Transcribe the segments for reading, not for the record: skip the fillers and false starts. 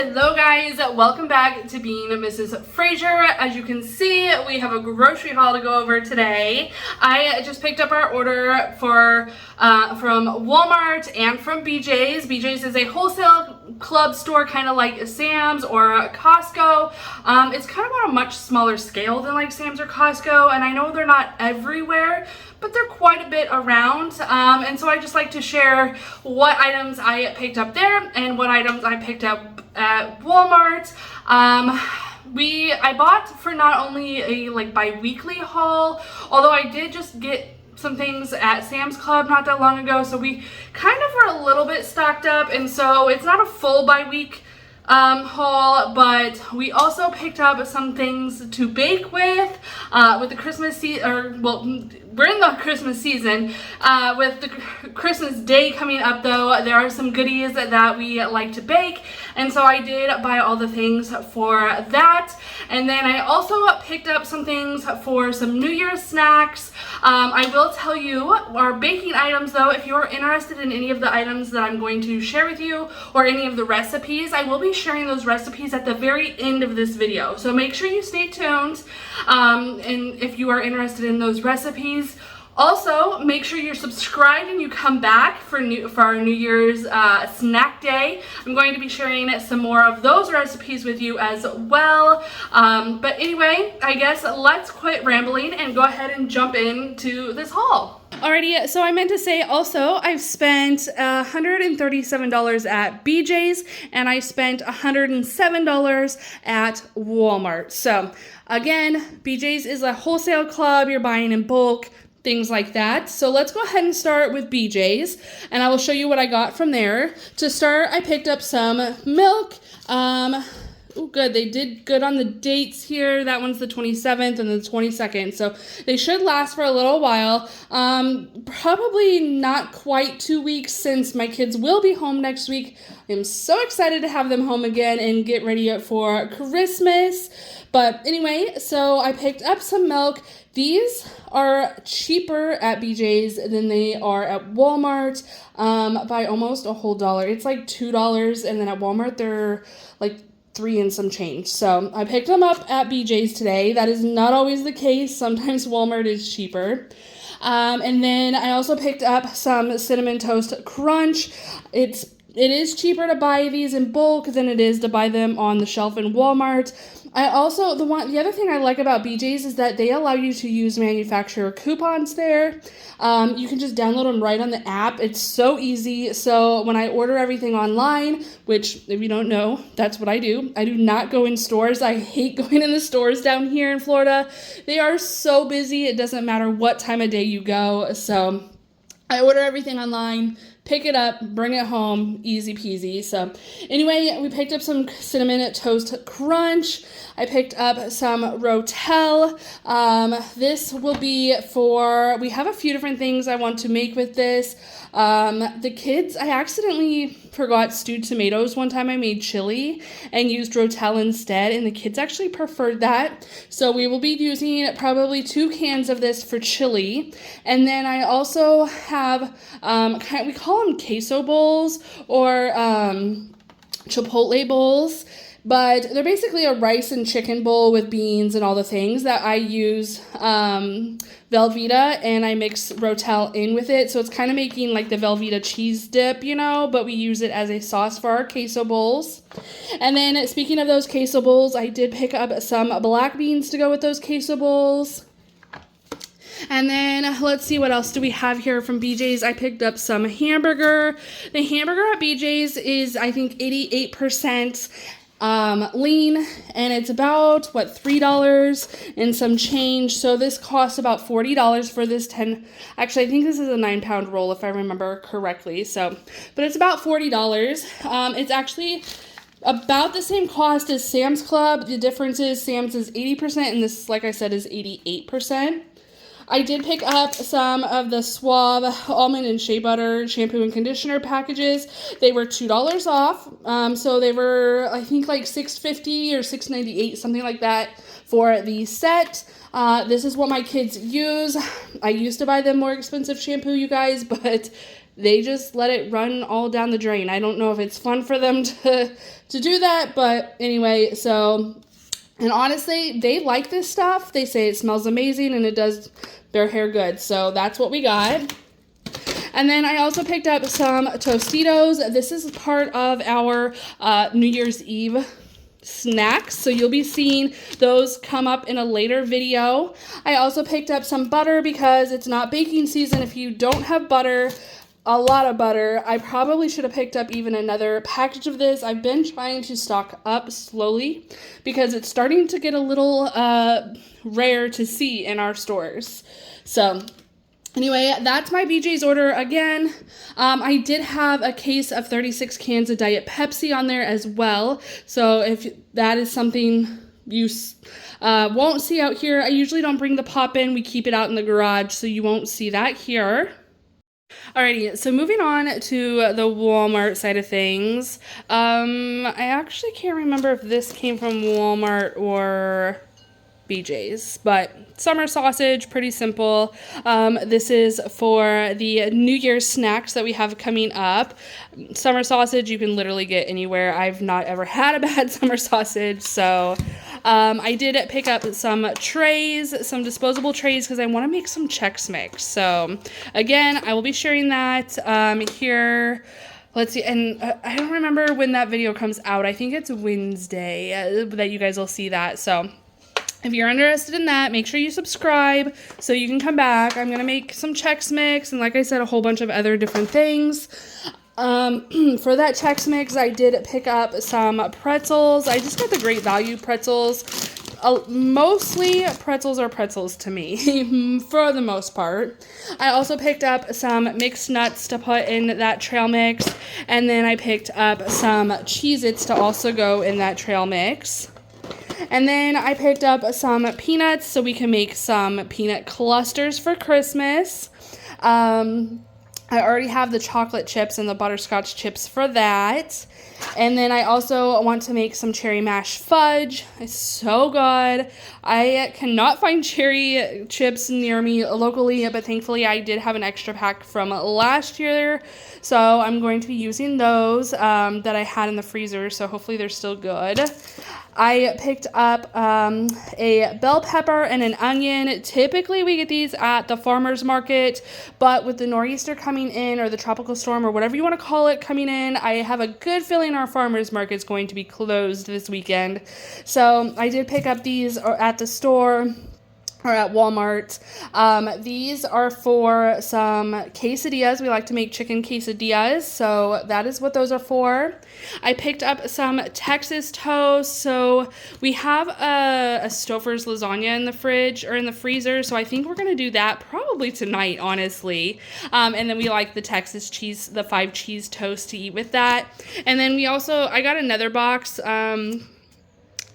Hello guys, welcome back to Being Mrs. Fraser. As you can see, we have a grocery haul to go over today. I just picked up our order from Walmart and from BJ's. BJ's is a wholesale club store, kind of like Sam's or Costco. It's kind of on a much smaller scale than like Sam's or Costco, and I know they're not everywhere, but they're quite a bit around. And so I just like to share what items I picked up there and what items I picked up at Walmart. I bought for not only a bi-weekly haul, although I did just get some things at Sam's Club not that long ago, so we kind of were a little bit stocked up, and so it's not a full bi-week haul, but we also picked up some things to bake with the Christmas season, we're in the Christmas season. With the Christmas day coming up though, there are some goodies that we like to bake, and so I did buy all the things for that. And then I also picked up some things for some New Year's snacks. I will tell you our baking items though, if you're interested in any of the items that I'm going to share with you or any of the recipes, I will be sharing those recipes at the very end of this video. So make sure you stay tuned, and if you are interested in those recipes. Also, make sure you're subscribed and you come back for our New Year's snack day. I'm going to be sharing some more of those recipes with you as well. But anyway, I guess let's quit rambling and go ahead and jump into this haul. Alrighty, so I meant to say also, I've spent $137 at BJ's and I spent $107 at Walmart. So again, BJ's is a wholesale club. You're buying in bulk, things like that. So let's go ahead and start with BJ's, and I will show you what I got from there. To start, I picked up some milk. Oh, good. They did good on the dates here. That one's the 27th and the 22nd. So they should last for a little while. Probably not quite 2 weeks since my kids will be home next week. I'm so excited to have them home again and get ready for Christmas. But anyway, so I picked up some milk. These are cheaper at BJ's than they are at Walmart by almost a whole dollar. It's like $2, and then at Walmart they're like $3 and some change. So I picked them up at BJ's today. That is not always the case. Sometimes Walmart is cheaper. And then I also picked up some Cinnamon Toast Crunch. It is cheaper to buy these in bulk than it is to buy them on the shelf in Walmart. I also, the other thing I like about BJ's is that they allow you to use manufacturer coupons there. You can just download them right on the app. It's so easy. So when I order everything online, which if you don't know, that's what I do. I do not go in stores. I hate going in the stores down here in Florida. They are so busy. It doesn't matter what time of day you go. So I order everything online, pick it up, bring it home, easy peasy. So anyway, we picked up some Cinnamon Toast Crunch. I picked up some Rotel. This will be we have a few different things I want to make with this. The kids, I accidentally forgot stewed tomatoes one time. I made chili and used Rotel instead, and the kids actually preferred that. So we will be using probably 2 cans of this for chili. And then I also have, we call them queso bowls or chipotle bowls. But they're basically a rice and chicken bowl with beans and all the things that I use Velveeta, and I mix Rotel in with it. So it's kind of making like the Velveeta cheese dip, but we use it as a sauce for our queso bowls. And then speaking of those queso bowls, I did pick up some black beans to go with those queso bowls. And then let's see, what else do we have here from BJ's? I picked up some hamburger. The hamburger at BJ's is, I think, 88% lean, and it's about $3 and some change. So this costs about $40 for this actually I think this is a 9-pound roll if I remember correctly. So but it's about $40. It's actually about the same cost as Sam's Club. The difference is Sam's is 80% and this, like I said, is 88%. I did pick up some of the Suave almond and shea butter shampoo and conditioner packages. They were $2 off. So they were, I think, like $6.50 or $6.98, something like that for the set. This is what my kids use. I used to buy them more expensive shampoo, you guys, but they just let it run all down the drain. I don't know if it's fun for them to do that, but anyway, so, and honestly, they like this stuff. They say it smells amazing and it does their hair good. So that's what we got. And then I also picked up some Tostitos. This is part of our New Year's Eve snacks, so you'll be seeing those come up in a later video. I also picked up some butter because it's not baking season. If you don't have butter, a lot of butter, I probably should have picked up even another package of this. I've been trying to stock up slowly because it's starting to get a little rare to see in our stores. So anyway, that's my BJ's order again. I did have a case of 36 cans of Diet Pepsi on there as well. So if that is something you won't see out here, I usually don't bring the pop in. We keep it out in the garage, so you won't see that here. Alrighty, so moving on to the Walmart side of things. I actually can't remember if this came from Walmart or BJ's, but summer sausage, pretty simple. This is for the New Year's snacks that we have coming up. Summer sausage you can literally get anywhere. I've not ever had a bad summer sausage, so I did pick up some trays, some disposable trays, because I want to make some Chex Mix. So again, I will be sharing that here. Let's see, and I don't remember when that video comes out. I think it's Wednesday that you guys will see that, so if you're interested in that, make sure you subscribe so you can come back. I'm going to make some Chex Mix and, like I said, a whole bunch of other different things. For that Chex Mix, I did pick up some pretzels. I just got the Great Value pretzels. Mostly pretzels are pretzels to me, for the most part. I also picked up some mixed nuts to put in that trail mix. And then I picked up some Cheez-Its to also go in that trail mix. And then I picked up some peanuts so we can make some peanut clusters for Christmas. I already have the chocolate chips and the butterscotch chips for that. And then I also want to make some cherry mash fudge. It's so good. I cannot find cherry chips near me locally, but thankfully I did have an extra pack from last year. So I'm going to be using those that I had in the freezer, so hopefully they're still good. I picked up a bell pepper and an onion. Typically we get these at the farmer's market, but with the nor'easter coming in, or the tropical storm, or whatever you want to call it coming in, I have a good feeling our farmer's market is going to be closed this weekend. So I did pick up these at the store, or at Walmart. These are for some quesadillas. We like to make chicken quesadillas, so that is what those are for. I picked up some Texas toast. So we have a Stouffer's lasagna in the fridge, or in the freezer, so I think we're gonna do that probably tonight, honestly. And then we like the Texas cheese, the 5 cheese toast to eat with that. And then I got another box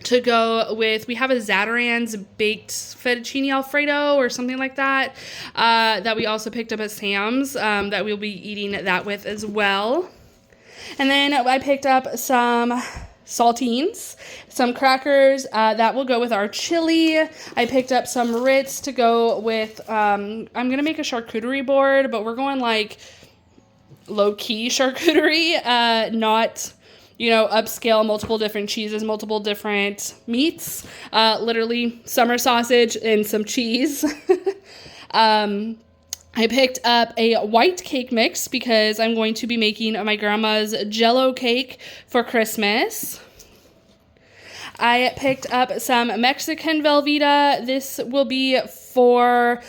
to go with, we have a Zatarain's baked fettuccine Alfredo or something like that, that we also picked up at Sam's, that we'll be eating that with as well. And then I picked up some saltines, some crackers, that will go with our chili. I picked up some Ritz to go with, I'm going to make a charcuterie board, but we're going like low-key charcuterie, not, you know, upscale, multiple different cheeses, multiple different meats, literally summer sausage and some cheese. I picked up a white cake mix because I'm going to be making my grandma's Jell-O cake for Christmas. I picked up some Mexican Velveeta. This will be for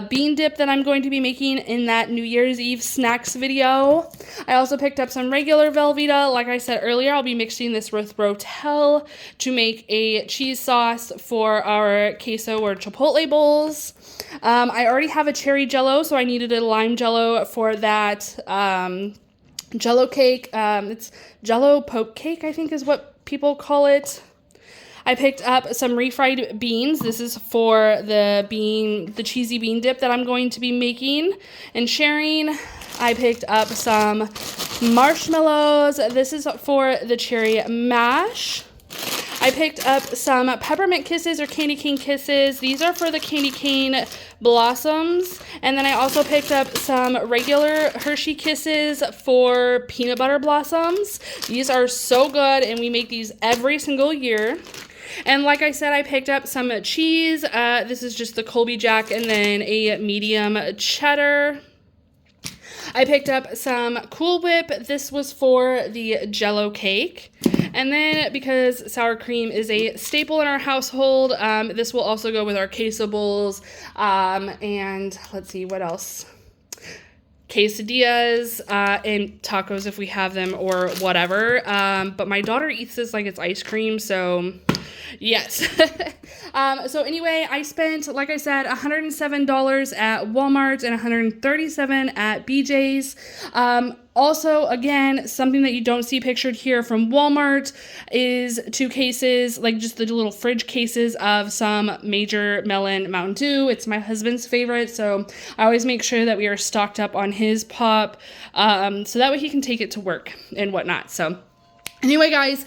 bean dip that I'm going to be making in that New Year's Eve snacks video. I also picked up some regular Velveeta. Like I said earlier, I'll be mixing this with Rotel to make a cheese sauce for our queso or chipotle bowls. I already have a cherry Jell-O, so I needed a lime Jell-O for that Jell-O cake. It's Jell-O poke cake, I think is what people call it. I picked up some refried beans. This is for the cheesy bean dip that I'm going to be making and sharing. I picked up some marshmallows. This is for the cherry mash. I picked up some peppermint kisses or candy cane kisses. These are for the candy cane Blossoms. And then I also picked up some regular Hershey Kisses for peanut butter blossoms. These are so good, and we make these every single year. And like I said, I picked up some cheese. This is just the Colby Jack and then a medium cheddar. I picked up some Cool Whip. This was for the Jell-O cake. And then because sour cream is a staple in our household, this will also go with our queso bowls. And let's see, what else? Quesadillas and tacos if we have them or whatever. But my daughter eats this like it's ice cream, so yes. So anyway, I spent, like I said, $107 at Walmart and $137 at BJ's. Also, again, something that you don't see pictured here from Walmart is 2 cases, like just the little fridge cases of some Major Melon Mountain Dew. It's my husband's favorite, so I always make sure that we are stocked up on his pop, so that way he can take it to work and whatnot. So anyway, guys,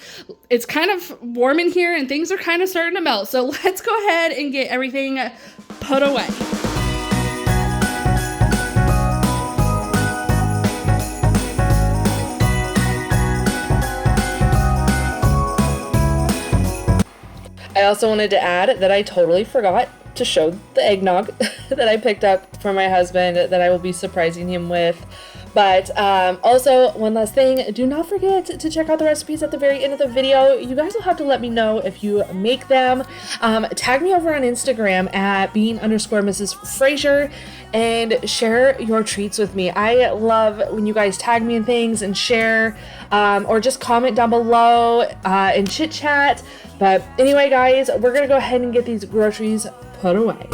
it's kind of warm in here and things are kind of starting to melt. So let's go ahead and get everything put away. I also wanted to add that I totally forgot to show the eggnog that I picked up for my husband that I will be surprising him with. But also, one last thing, do not forget to check out the recipes at the very end of the video. You guys will have to let me know if you make them. Tag me over on Instagram at being_Mrs. Frazier and share your treats with me. I love when you guys tag me in things and share, or just comment down below and chit chat. But anyway, guys, we're gonna go ahead and get these groceries put away.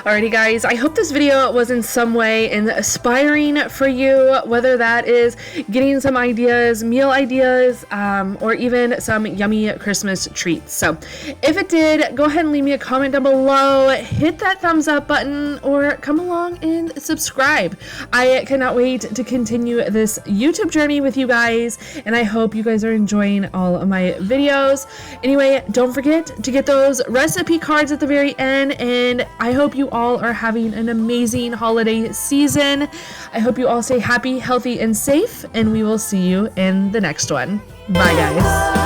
Alrighty guys, I hope this video was in some way inspiring for you, whether that is getting some ideas, meal ideas, or even some yummy Christmas treats. So if it did, go ahead and leave me a comment down below, hit that thumbs up button, or come along and subscribe. I cannot wait to continue this YouTube journey with you guys, and I hope you guys are enjoying all of my videos. Anyway, don't forget to get those recipe cards at the very end, and I hope you all are having an amazing holiday season. I hope you all stay happy, healthy, and safe, and we will see you in the next one. Bye, guys.